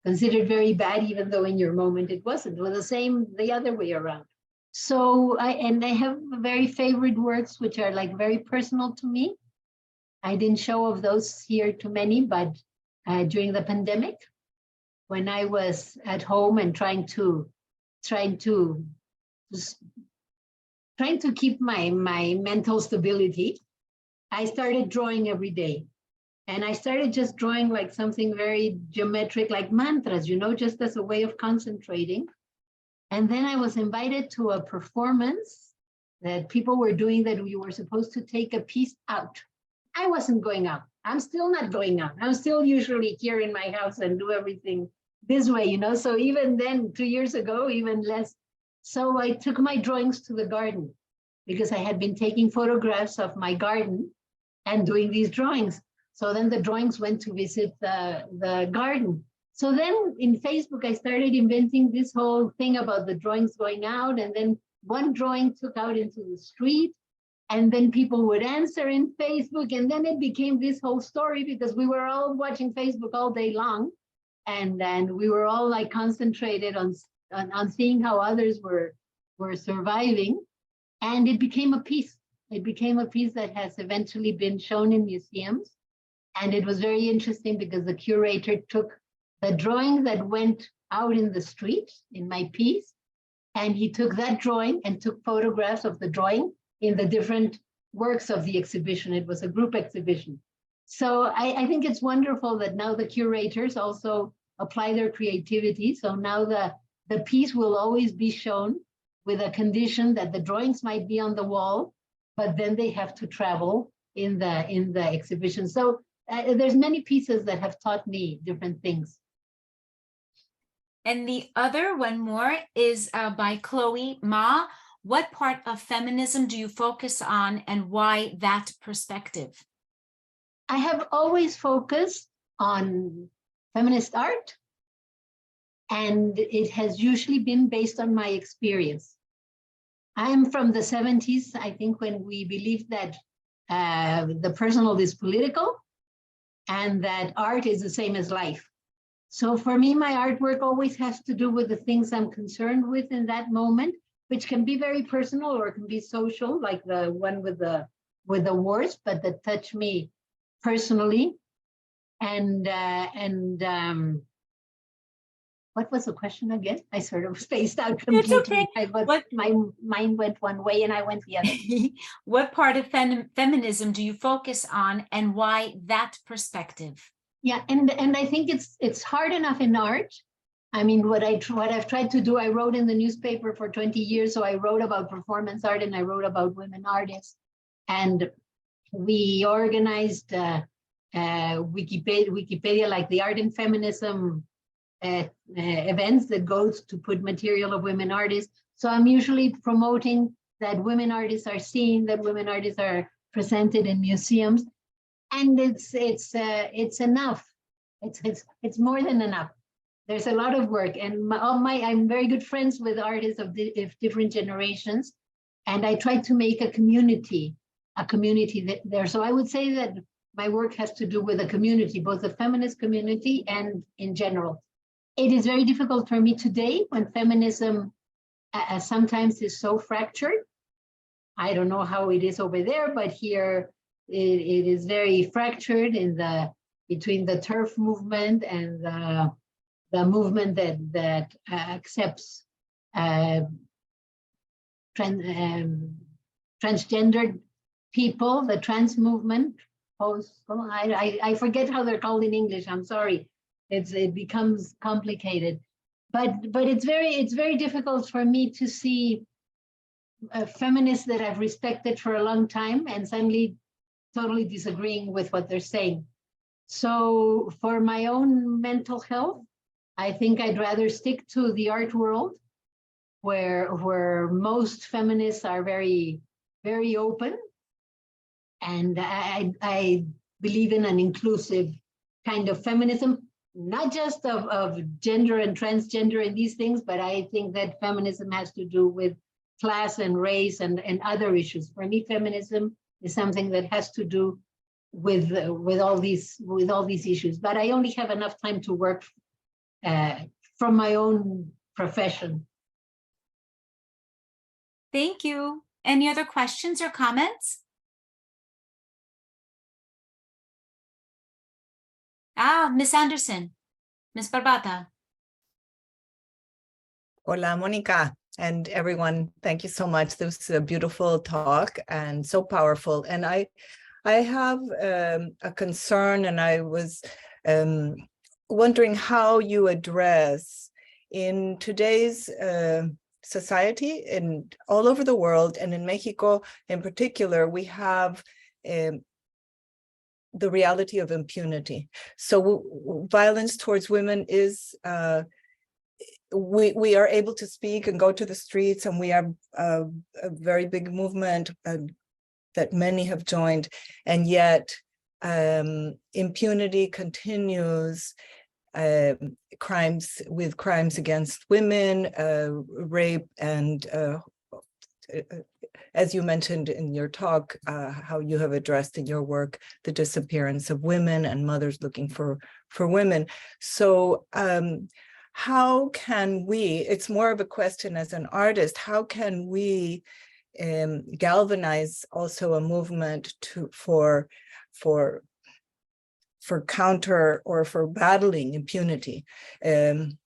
very bad, even though in your moment it wasn't. It was the same the other way around. So I have very favorite works which are like very personal to me. I didn't show of those here to many, but during the pandemic, when I was at home and trying to keep my mental stability, I started drawing every day. And I started just drawing like something very geometric, like mantras, you know, just as a way of concentrating. And then I was invited to a performance that people were doing, that you were supposed to take a piece out. I wasn't going out. I'm still not going out. I'm still usually here in my house and do everything this way, you know. So even then, 2 years ago, even less. So I took my drawings to the garden because I had been taking photographs of my garden and doing these drawings. So then the drawings went to visit the garden. So then in Facebook, I started inventing this whole thing about the drawings going out, and then one drawing took out into the street, and then people would answer in Facebook, and then it became this whole story because we were all watching Facebook all day long, and then we were all like concentrated on seeing how others were surviving, and it became a piece. It became a piece that has eventually been shown in museums. And it was very interesting because the curator took the drawing that went out in the street in my piece, and he took that drawing and took photographs of the drawing in the different works of the exhibition. It was a group exhibition. So I think it's wonderful that now the curators also apply their creativity. So now the piece will always be shown with a condition that the drawings might be on the wall, but then they have to travel in the exhibition. So there's many pieces that have taught me different things. And the other one more is by Chloe Ma. What part of feminism do you focus on and why that perspective? I have always focused on feminist art, and it has usually been based on my experience. I am from the 70s, I think, when we believed that the personal is political and that art is the same as life. So for me, my artwork always has to do with the things I'm concerned with in that moment, which can be very personal or it can be social, like the one with the wars, but that touch me personally. And what was the question again? I sort of spaced out completely. It's okay. My mind went one way and I went the other. What part of feminism do you focus on and why that perspective? Yeah, and I think it's hard enough in art. I mean, what I've tried to do, I wrote in the newspaper for 20 years, so I wrote about performance art and I wrote about women artists. And we organized Wikipedia, like the Art and Feminism events that goes to put material of women artists. So I'm usually promoting that women artists are seen, that women artists are presented in museums, and it's enough. It's more than enough. There's a lot of work, and I'm very good friends with artists of different generations, and I try to make a community there. So I would say that my work has to do with a community, both the feminist community and in general. It is very difficult for me today when feminism sometimes is so fractured. I don't know how it is over there, but here it is very fractured between the TERF movement and the movement that accepts transgendered people, the trans movement. I forget how they're called in English. I'm sorry. It becomes complicated, but it's very difficult for me to see feminists that I've respected for a long time and suddenly totally disagreeing with what they're saying. So for my own mental health, I think I'd rather stick to the art world, where most feminists are very, very open, and I believe in an inclusive kind of feminism. Not just of gender and transgender and these things, but I think that feminism has to do with class and race and other issues. For me, feminism is something that has to do with all these issues. But I only have enough time to work from my own profession. Thank you. Any other questions or comments? Miss Anderson, Miss Barbata. Hola, Mónica, and everyone. Thank you so much. This was a beautiful talk and so powerful. And I have a concern, and I was wondering how you address in today's society and all over the world, and in Mexico in particular, we have the reality of impunity. So violence towards women is, we are able to speak and go to the streets, and we have a very big movement that many have joined, and yet impunity continues. Crimes against women, rape, and as you mentioned in your talk, how you have addressed in your work the disappearance of women and mothers looking for women. So how can we, it's more of a question as an artist, how can we galvanize also a movement for counter or for battling impunity. It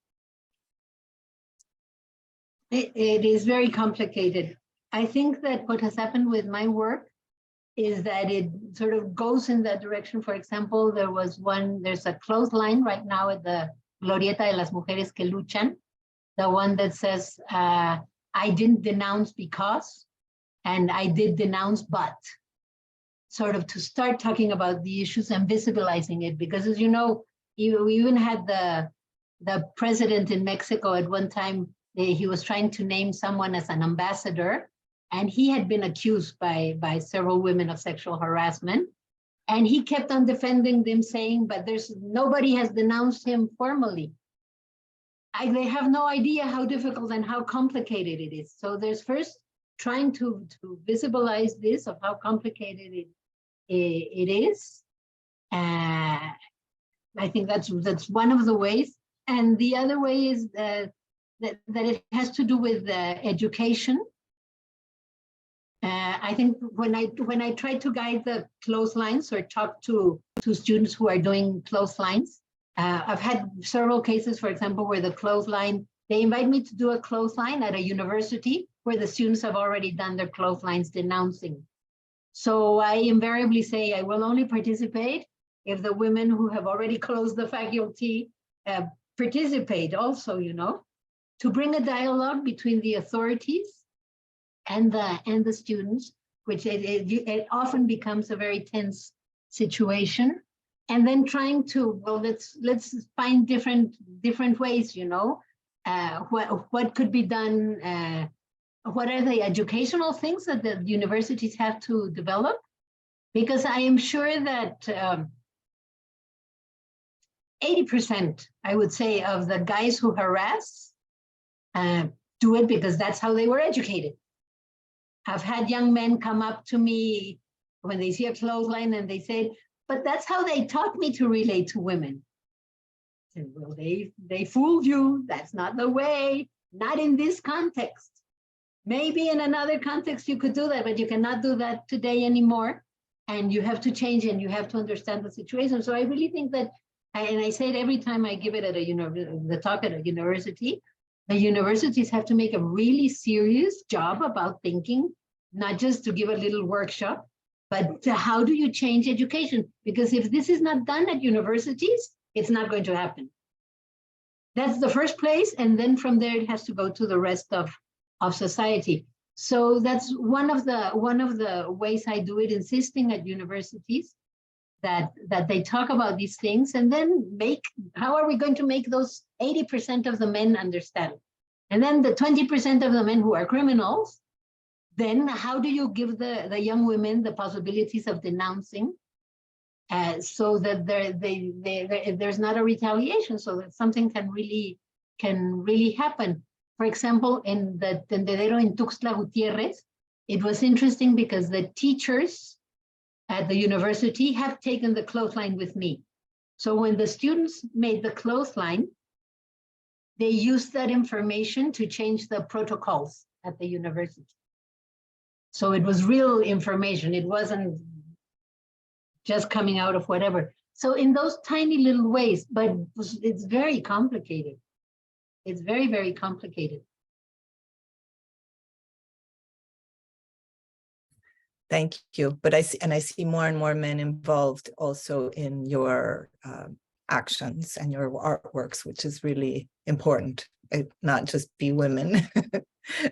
is very complicated. I think that what has happened with my work is that it sort of goes in that direction. For example, there's a clothesline right now at the Glorieta de las Mujeres que Luchan, the one that says, I didn't denounce because, and I did denounce but, sort of to start talking about the issues and visibilizing it. Because as you know, we even had the president in Mexico at one time, he was trying to name someone as an ambassador, and he had been accused by several women of sexual harassment. And he kept on defending them, saying, but nobody has denounced him formally. They have no idea how difficult and how complicated it is. So there's first trying to visibilize this of how complicated it is. I think that's one of the ways. And the other way is that it has to do with education. I think when I try to guide the clotheslines or talk to students who are doing clotheslines, I've had several cases, for example, where the clothesline, they invite me to do a clothesline at a university where the students have already done their clotheslines denouncing. So I invariably say I will only participate if the women who have already closed the faculty participate also, to bring a dialogue between the authorities and the students, which it often becomes a very tense situation. And then trying to, well, let's find different ways, what could be done, what are the educational things that the universities have to develop? Because I am sure that 80%, I would say, of the guys who harass do it because that's how they were educated. I've had young men come up to me when they see a clothesline and they say, but that's how they taught me to relate to women. And well, they fooled you. That's not the way, not in this context. Maybe in another context you could do that, but you cannot do that today anymore. And you have to change and you have to understand the situation. So I really think that, and I say it every time I give it at the talk at a university, the universities have to make a really serious job about thinking, not just to give a little workshop, but how do you change education? Because if this is not done at universities, it's not going to happen. That's the first place. And then from there, it has to go to the rest of society. So that's one of the ways I do it, insisting at universities that they talk about these things, and then how are we going to make those 80% of the men understand? And then the 20% of the men who are criminals, then how do you give the young women the possibilities of denouncing so that there's not a retaliation, so that something can really happen? For example, in the tendedero in Tuxtla Gutiérrez, it was interesting because the teachers at the university have taken the clothesline with me. So when the students made the clothesline, they used that information to change the protocols at the university. So it was real information. It wasn't just coming out of whatever. So in those tiny little ways, but it's very complicated. It's very, very complicated. Thank you. But I see more and more men involved also in your actions and your artworks, which is really important. Not just be women.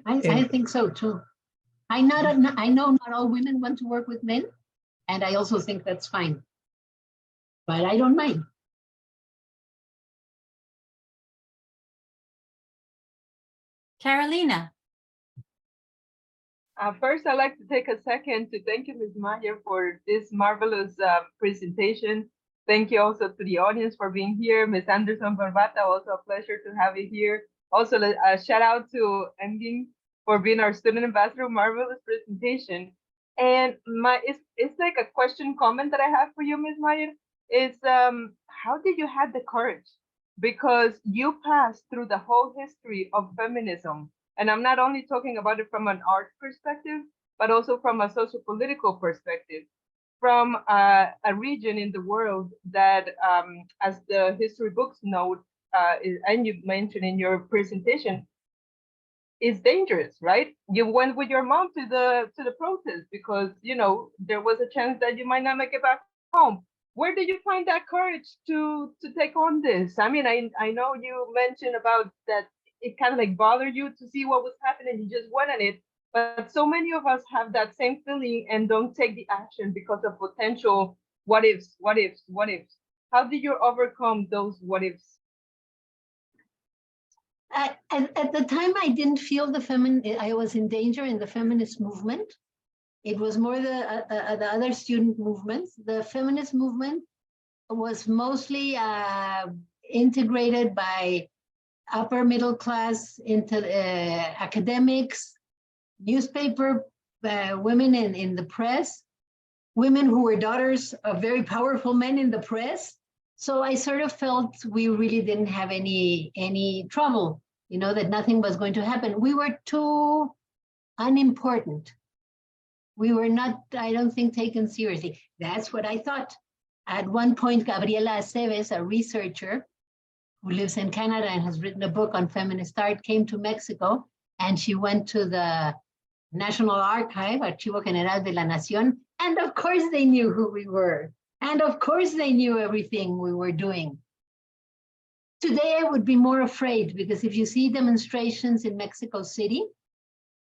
I think so too. I know not all women want to work with men, and I also think that's fine. But I don't mind. Carolina. First, I'd like to take a second to thank you, Ms. Mayer, for this marvelous presentation. Thank you also to the audience for being here. Ms. Anderson Barbata, also a pleasure to have you here. Also, a shout out to Engin for being our student ambassador. Marvelous presentation. And it's like a question comment that I have for you, Ms. Mayer. Is how did you have the courage? Because you passed through the whole history of feminism. And I'm not only talking about it from an art perspective, but also from a socio-political perspective. from a region in the world that, as the history books note, and you mentioned in your presentation, is dangerous, right? You went with your mom to the protest because, you know, there was a chance that you might not make it back home. Where did you find that courage to take on this? I mean, I know you mentioned about that it kind of like bothered you to see what was happening. You just went on it, but so many of us have that same feeling and don't take the action because of potential what ifs, what ifs, what ifs. How did you overcome those what ifs? At the time, I didn't feel I was in danger in the feminist movement. It was more the other student movements. The feminist movement was mostly integrated by upper middle class into academics, newspaper, women in the press, women who were daughters of very powerful men in the press. So I sort of felt we really didn't have any trouble, you know, that nothing was going to happen. We were too unimportant. We were not, I don't think, taken seriously. That's what I thought. At one point, Gabriela Aceves, a researcher who lives in Canada and has written a book on feminist art, came to Mexico, and she went to the National Archive, Archivo General de la Nación, and of course they knew who we were. And of course they knew everything we were doing. Today I would be more afraid because if you see demonstrations in Mexico City,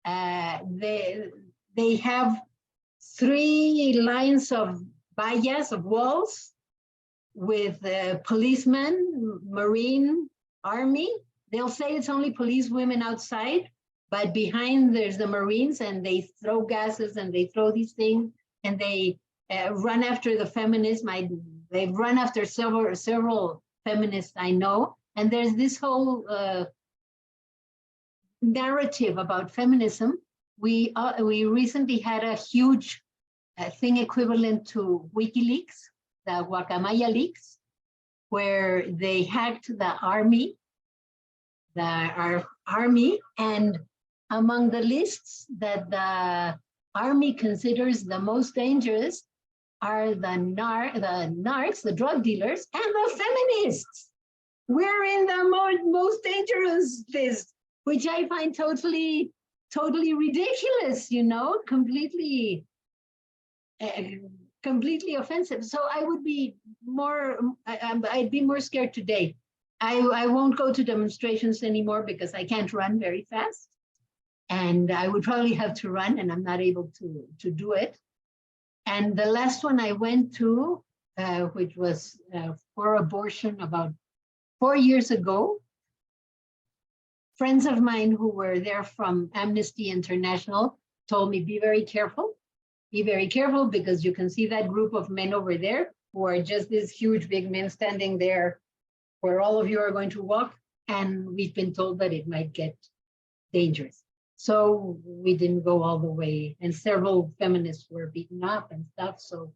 they have 3 lines of vallas, of walls, with policemen, Marine, Army. They'll say it's only police women outside, but behind there's the Marines, and they throw gases and they throw these things, and they run after the feminism. They've run after several feminists I know, and there's this whole narrative about feminism. We recently had a huge thing equivalent to WikiLeaks, the Guacamaya leaks, where they hacked the army, our army, and among the lists that the army considers the most dangerous are the narcs, the drug dealers, and the feminists. We're in the most dangerous list, which I find totally ridiculous, you know, completely offensive. So I would be more, I'd be more scared today. I won't go to demonstrations anymore because I can't run very fast. And I would probably have to run, and I'm not able to do it. And the last one I went to, which was for abortion about 4 years ago, friends of mine who were there from Amnesty International told me, be very careful, because you can see that group of men over there who are just these huge big men standing there where all of you are going to walk. And we've been told that it might get dangerous. So we didn't go all the way, and several feminists were beaten up and stuff. So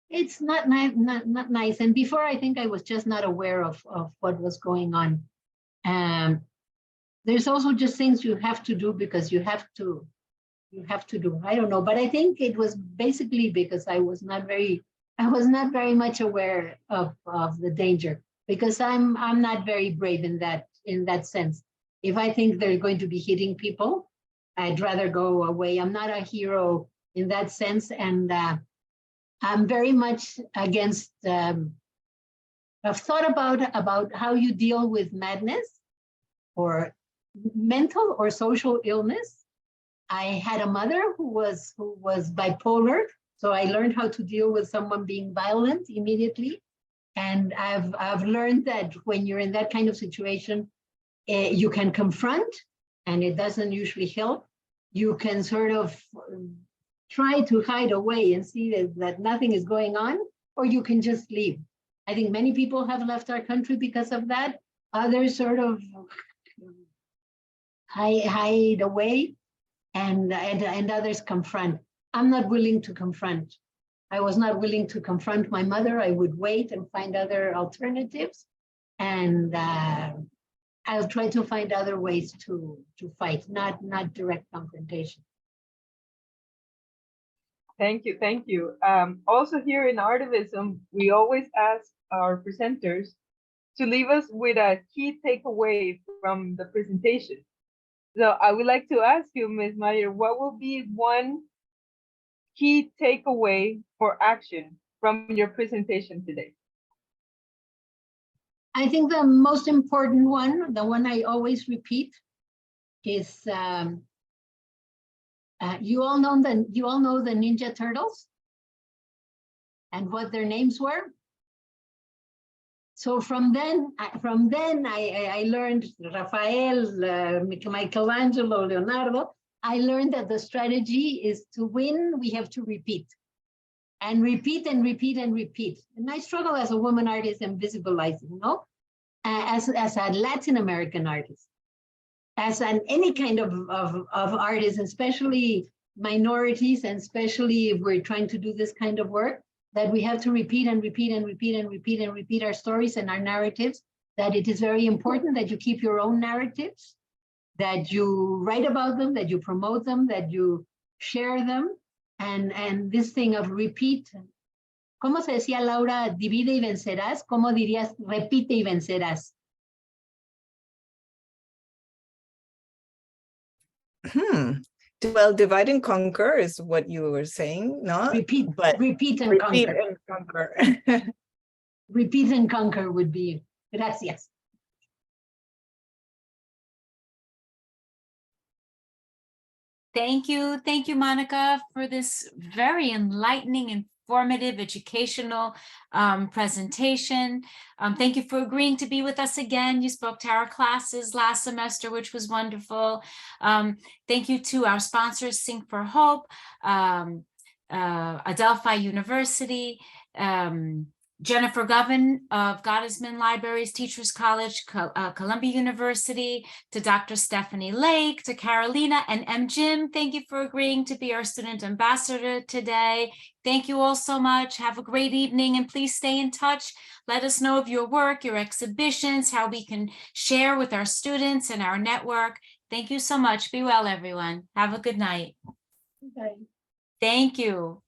it's not nice. And before, I think I was just not aware of what was going on. There's also just things you have to do because you have to do. I don't know, but I think it was basically because I was not very much aware of the danger, because I'm not very brave in that sense. If I think they're going to be hitting people, I'd rather go away. I'm not a hero in that sense, and I'm very much against. I've thought about how you deal with madness or mental or social illness. I had a mother who was bipolar, so I learned how to deal with someone being violent immediately. And I've learned that when you're in that kind of situation, you can confront, and it doesn't usually help. You can sort of try to hide away and see that nothing is going on, or you can just leave. I think many people have left our country because of that. Others sort of hide away, and others confront. I'm not willing to confront. I was not willing to confront my mother. I would wait and find other alternatives, and I'll try to find other ways to fight, not direct confrontation. Thank you, thank you. Also here in Artivism, we always ask our presenters to leave us with a key takeaway from the presentation. So I would like to ask you, Ms. Mayer, what will be one key takeaway for action from your presentation today? I think the most important one, the one I always repeat, is you all know the Ninja Turtles and what their names were. So from then I learned Rafael, Michelangelo, Leonardo. I learned that the strategy is to win, we have to repeat. And repeat and repeat and repeat. And I struggle as a woman artist and visibilizing, no? As a Latin American artist, as any kind of artist, especially minorities, and especially if we're trying to do this kind of work, that we have to repeat and repeat and repeat and repeat and repeat our stories and our narratives, that it is very important that you keep your own narratives, that you write about them, that you promote them, that you share them. And this thing of repeat, ¿cómo se decía, Laura? Divide y vencerás. ¿Cómo dirías? Repite y vencerás. Well, divide and conquer is what you were saying, no? Repeat, but repeat and repeat conquer. and conquer. Repeat and conquer would be, gracias. Thank you, Monica, for this very enlightening, informative, educational presentation. Thank you for agreeing to be with us again. You spoke to our classes last semester, which was wonderful. Thank you to our sponsors, Sing for Hope, Adelphi University, Jennifer Govan of Gottesman Libraries, Teachers College, Columbia University, to Dr. Stephanie Lake, to Carolina, and Jim, thank you for agreeing to be our student ambassador today. Thank you all so much. Have a great evening, and please stay in touch. Let us know of your work, your exhibitions, how we can share with our students and our network. Thank you so much. Be well, everyone. Have a good night. Okay. Thank you.